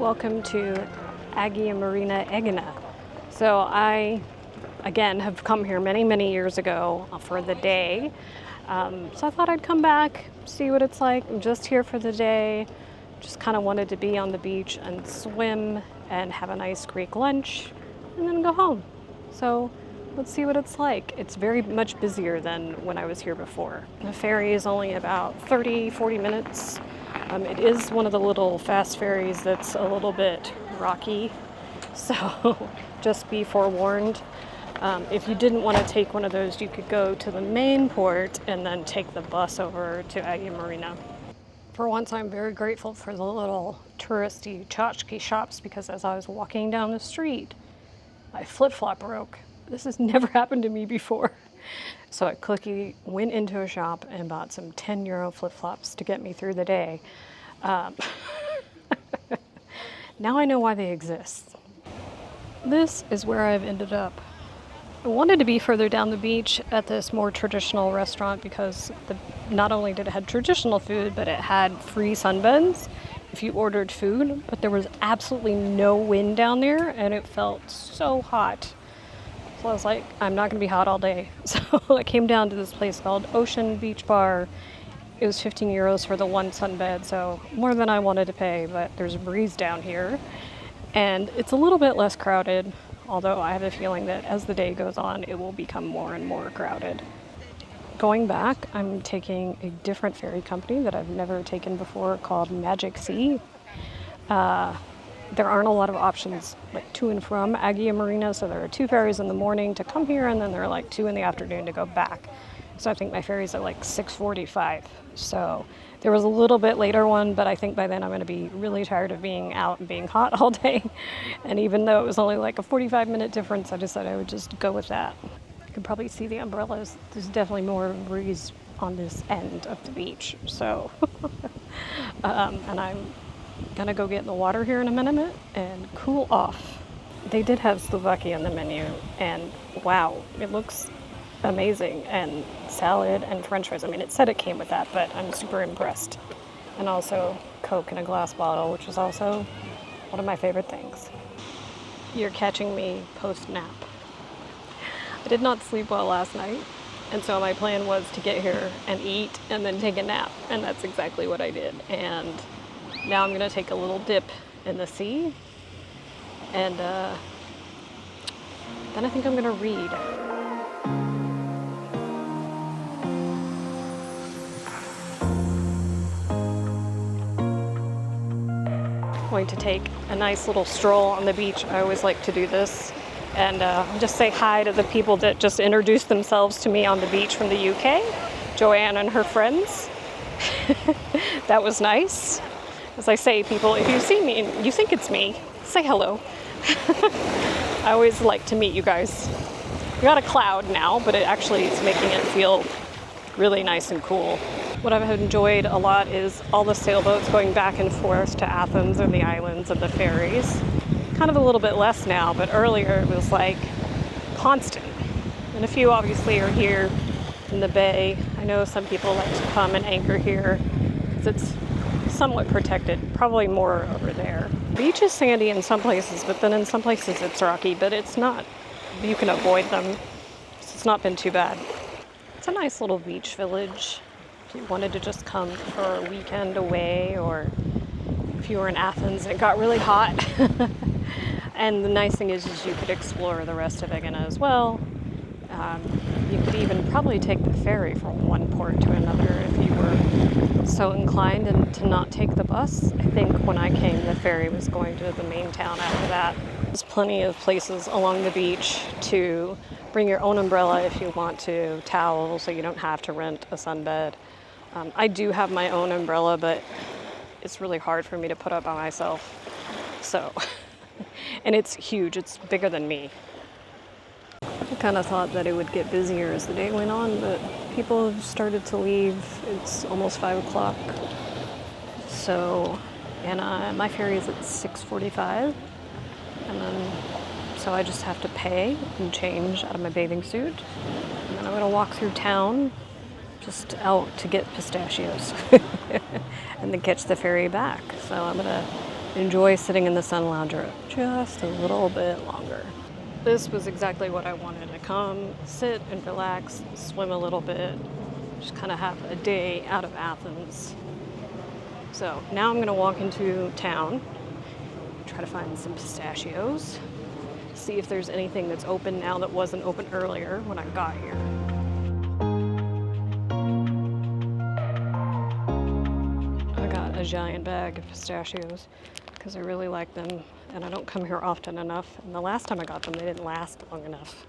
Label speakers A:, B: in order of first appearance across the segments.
A: Welcome to Agia Marina Aegina. So I, again, have come here many years ago for the day. So I thought I'd come back, see what it's like. I'm just here for the day. Just kind of wanted to be on the beach and swim and have a nice Greek lunch and then go home. So let's see what it's like. It's very much busier than when I was here before. The ferry is only about 30-40 minutes. It is one of the little fast ferries that's a little bit rocky, so just be forewarned. If you didn't want to take one of those, you could go to the main port and then take the bus over to Agia Marina. For once, I'm very grateful for the little touristy tchotchke shops, because as I was walking down the street, my flip-flop broke. This has never happened to me before. So I quickly went into a shop and bought some 10 euro flip-flops to get me through the day. Now I know why they exist. This is where I've ended up. I wanted to be further down the beach at this more traditional restaurant because not only did it have traditional food, but it had free sunbeds if you ordered food, but there was absolutely no wind down there and it felt so hot. So I was like, I'm not gonna be hot all day. So I came down to this place called Ocean Beach Bar. It was 15 euros for the one sunbed, so more than I wanted to pay, but there's a breeze down here. And it's a little bit less crowded, although I have a feeling that as the day goes on, it will become more and more crowded. Going back, I'm taking a different ferry company that I've never taken before called Magic Sea. There aren't a lot of options like to and from Agia Marina, so there are 2 ferries in the morning to come here, and then there are like 2 in the afternoon to go back. So I think my ferry's at like 6:45. So there was a little bit later one, but I think by then I'm going to be really tired of being out and being hot all day. And even though it was only like a 45-minute difference, I decided I would just go with that. You can probably see the umbrellas. There's definitely more breeze on this end of the beach. So, and I'm gonna go get in the water here in a minute and cool off. They did have Slovakia on the menu, and wow, it looks amazing, and salad and french fries. I mean, it said it came with that, but I'm super impressed. And also Coke in a glass bottle, which is also one of my favorite things. You're catching me post-nap. I did not sleep well last night, and so my plan was to get here and eat and then take a nap, and that's exactly what I did. And now I'm gonna take a little dip in the sea, and then I think I'm gonna read. Going to take a nice little stroll on the beach. I always like to do this, and just say hi to the people that just introduced themselves to me on the beach from the UK, Joanne and her friends. That was nice. As I say, people, if you see me and you think it's me, say hello. I always like to meet you guys. We got a cloud now, but it actually is making it feel really nice and cool. What I've enjoyed a lot is all the sailboats going back and forth to Athens and the islands and the ferries. Kind of a little bit less now, but earlier it was like constant. And a few obviously are here in the bay. I know some people like to come and anchor here because it's somewhat protected, probably more over there. The beach is sandy in some places, but then in some places it's rocky, but it's not. You can avoid them. So it's not been too bad. It's a nice little beach village. If you wanted to just come for a weekend away, or if you were in Athens and it got really hot. And the nice thing is you could explore the rest of Aegina as well. You could even probably take the ferry from one port to another if you were so inclined, and to not take the bus. I think when I came, the ferry was going to the main town after that. There's plenty of places along the beach to bring your own umbrella if you want to, towels, so you don't have to rent a sunbed. I do have my own umbrella, but it's really hard for me to put up by myself. So, and it's huge, it's bigger than me. I kind of thought that it would get busier as the day went on, but people have started to leave. It's almost 5 o'clock. So, and my ferry is at 6:45, and then so I just have to pay and change out of my bathing suit, and then I'm gonna walk through town, just out to get pistachios, and then catch the ferry back. So I'm gonna enjoy sitting in the sun lounger just a little bit longer. This was exactly what I wanted to come, sit and relax, swim a little bit, just kind of have a day out of Athens. So now I'm gonna walk into town, try to find some pistachios, see if there's anything that's open now that wasn't open earlier when I got here. I got a giant bag of pistachios because I really like them and I don't come here often enough. And the last time I got them, they didn't last long enough.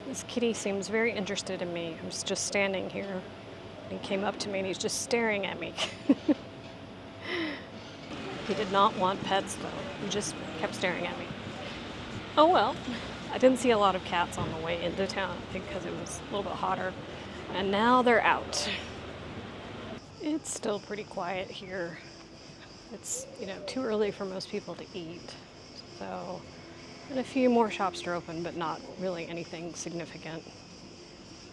A: This kitty seems very interested in me. I was just standing here. He came up to me and he's just staring at me. He did not want pets though. He just kept staring at me. Oh well. I didn't see a lot of cats on the way into town, I think because it was a little bit hotter. And now they're out. It's still pretty quiet here. It's, too early for most people to eat. So, and a few more shops are open, but not really anything significant.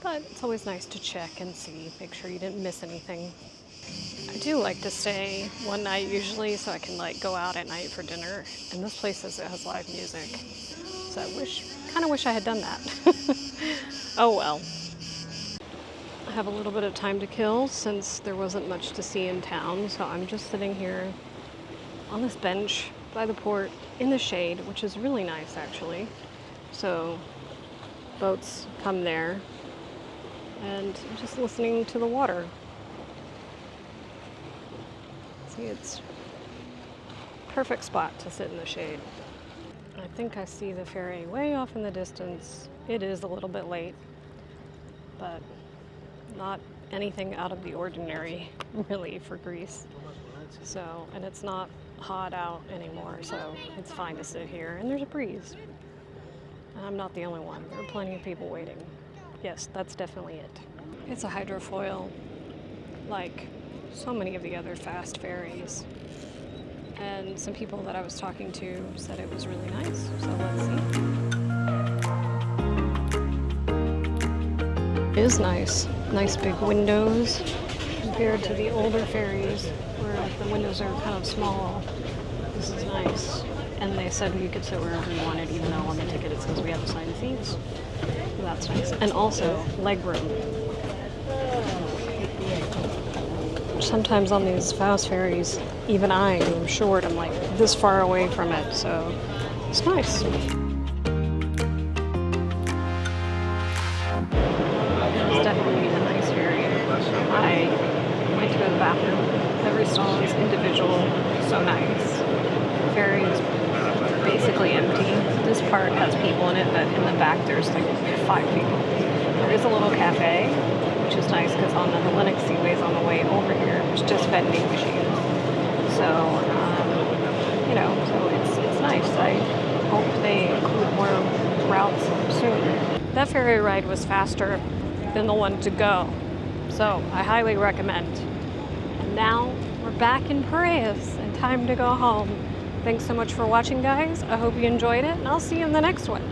A: But it's always nice to check and see, make sure you didn't miss anything. I do like to stay one night usually so I can go out at night for dinner. And this place has live music. So I kind of wish I had done that. Oh well. I have a little bit of time to kill since there wasn't much to see in town. So I'm just sitting here on this bench by the port in the shade, which is really nice actually. So boats come there and I'm just listening to the water. See, it's a perfect spot to sit in the shade. I think I see the ferry way off in the distance. It is a little bit late, but not anything out of the ordinary, really, for Greece. So, and it's not hot out anymore, so it's fine to sit here. And there's a breeze. And I'm not the only one. There are plenty of people waiting. Yes, that's definitely it. It's a hydrofoil, like so many of the other fast ferries. And some people that I was talking to said it was really nice, so let's see. It is nice. Nice big windows compared to the older ferries where the windows are kind of small. This is nice. And they said you could sit wherever you wanted, even though on the ticket it says we have assigned seats. So that's nice. And also leg room. Sometimes on these fast ferries, even I, who am short, I'm this far away from it, so it's nice. It's definitely a nice ferry. I went to go to the bathroom. Every stall is individual, so nice. The ferry is basically empty. This part has people in it, but in the back there's 5 people. There is a little cafe, which is nice because on the Hellenic Seaways on the way over here, there's just vending machines. So, so it's nice. I hope they include more routes soon. That ferry ride was faster than the one to go, so I highly recommend. And now we're back in Piraeus and time to go home. Thanks so much for watching, guys. I hope you enjoyed it, and I'll see you in the next one.